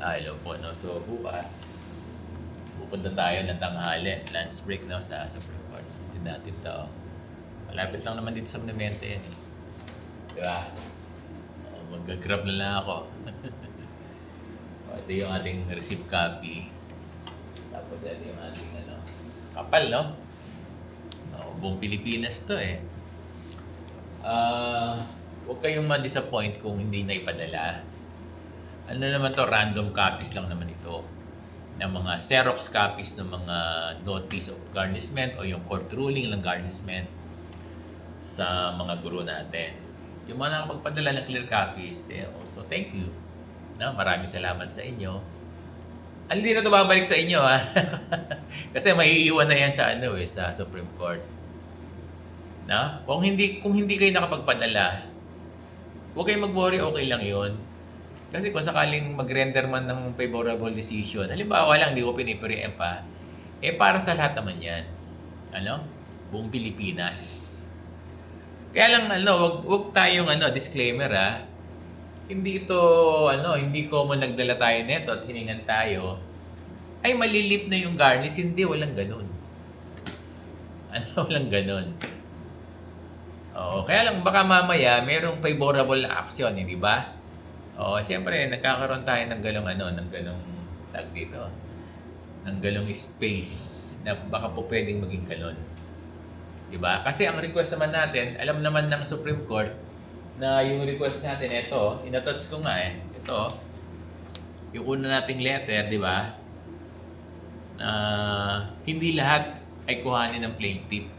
Hello po, no? So, bukas, pupunta tayo ng tanghali, lunch break, no? Sa Supreme Court. Hindi natin to. Malapit lang naman dito sa Monumento yan, eh. Di ba? Mag-grab na lang ako. Ito yung ating receipt copy. Tapos ito yung ating, kapal, no? Buong Pilipinas to, eh. Huwag kayong ma-disappoint kung hindi na ipadala. Ano naman to, random copies lang naman ito ng mga Xerox copies ng mga notice of garnishment o yung court ruling ng garnishment sa mga guro natin. Yung mga nakapagpadala ng clear copies, also thank you. No? Maraming salamat sa inyo. Hindi na ito babalik sa inyo, ha? Kasi maiiwan na yan sa sa Supreme Court. No? Kung hindi kayo nakapagpadala, huwag kayong mag-worry, okay lang 'yon. Kasi kung sakaling mag-render man ng favorable decision, halimbawa lang, hindi ko pinipre-empt pa, para sa lahat naman yan. Buong Pilipinas. Kaya lang, wag tayong, disclaimer, ha. Hindi ito, hindi ko mo nagdala tayo neto at hiningan tayo, ay malilip na yung garnish. Hindi, walang ganun. Walang ganun. Oo, kaya lang baka mamaya merong favorable na action, hindi ba? Siyempre, nagkakaroon tayo ng tag dito, ng galong space na baka po pwedeng maging galon. Diba? Kasi ang request naman natin, alam naman ng Supreme Court na yung request natin, ito, inatas ko nga ito, yung una nating letter, di ba? Hindi lahat ay kuhanin ng plaintiff.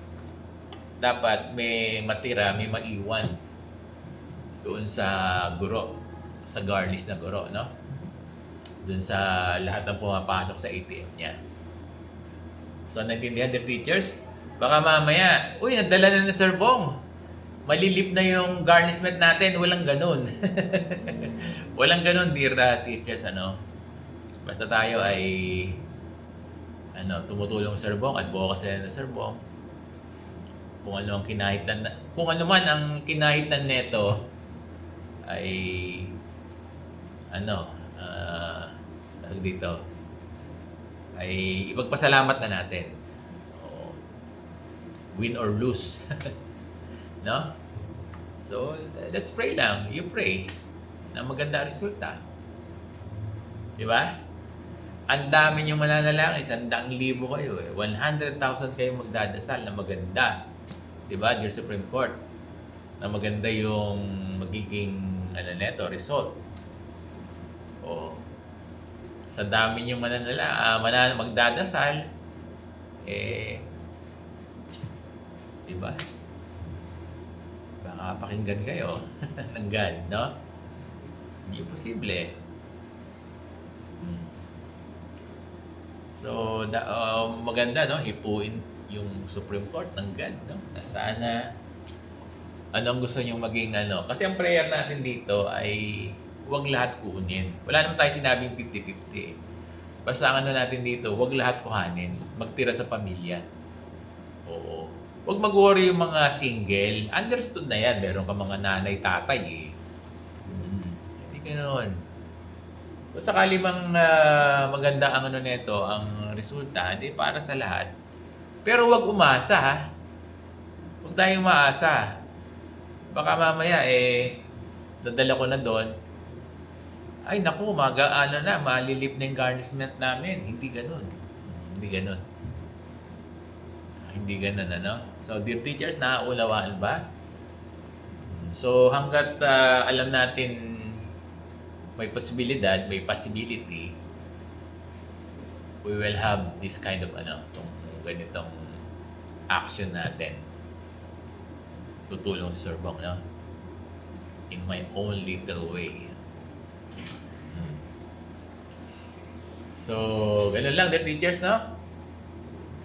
Dapat may matira, may maiwan doon sa guro, sa garnish na guro, no? Doon sa lahat ng pumapasok sa ATM niya. So, naintindihan the teachers? Baka mamaya, nagdala na ng Sir Bong. Malilip na yung garnishment natin. Walang ganun. Walang ganun, dear teachers, Basta tayo ay, tumutulong Sir Bong, advocacy na Sir Bong. Kung ano man ang kinahitlan neto ay dito ay ipagpasalamat na natin. Win or lose. No? So, let's pray lang. You pray na maganda resulta. Di ba? Ang dami niyong mananalangin, 100,000 kayo 100,000 kayo magdadasal na maganda. Di ba? Dear Supreme Court, na maganda yung magiging result. Sa dami niyong magdadasal, di ba? Baka pakinggan kayo ng God, no? Hindi posible. So, maganda, no? Hipuin yung Supreme Court ng God, no? Na sana, anong gusto niyong maging, Kasi ang prayer natin dito ay huwag lahat kunin. Wala naman tayo sinabing 50-50. Basta ang natin dito, huwag lahat kuhanin. Magtira sa pamilya. Oo. Huwag mag-worry yung mga single. Understood na yan. Meron ka mga nanay, tatay, Hindi ganoon. Kung sakali mang maganda ang neto, ang resulta, hindi para sa lahat. Pero huwag umasa, ha? Huwag tayong umaasa. Baka mamaya, dadala ko na doon. Ay, naku, malilip na yung garnishment namin. Hindi ganun. Hindi ganun. Hindi ganun, So, dear teachers, naaunawaan ba? So, hanggat alam natin may possibility, we will have this kind of, ganitong action natin. Tutulong si Sir Bong, in my own little way. So, ganun lang, dear teachers,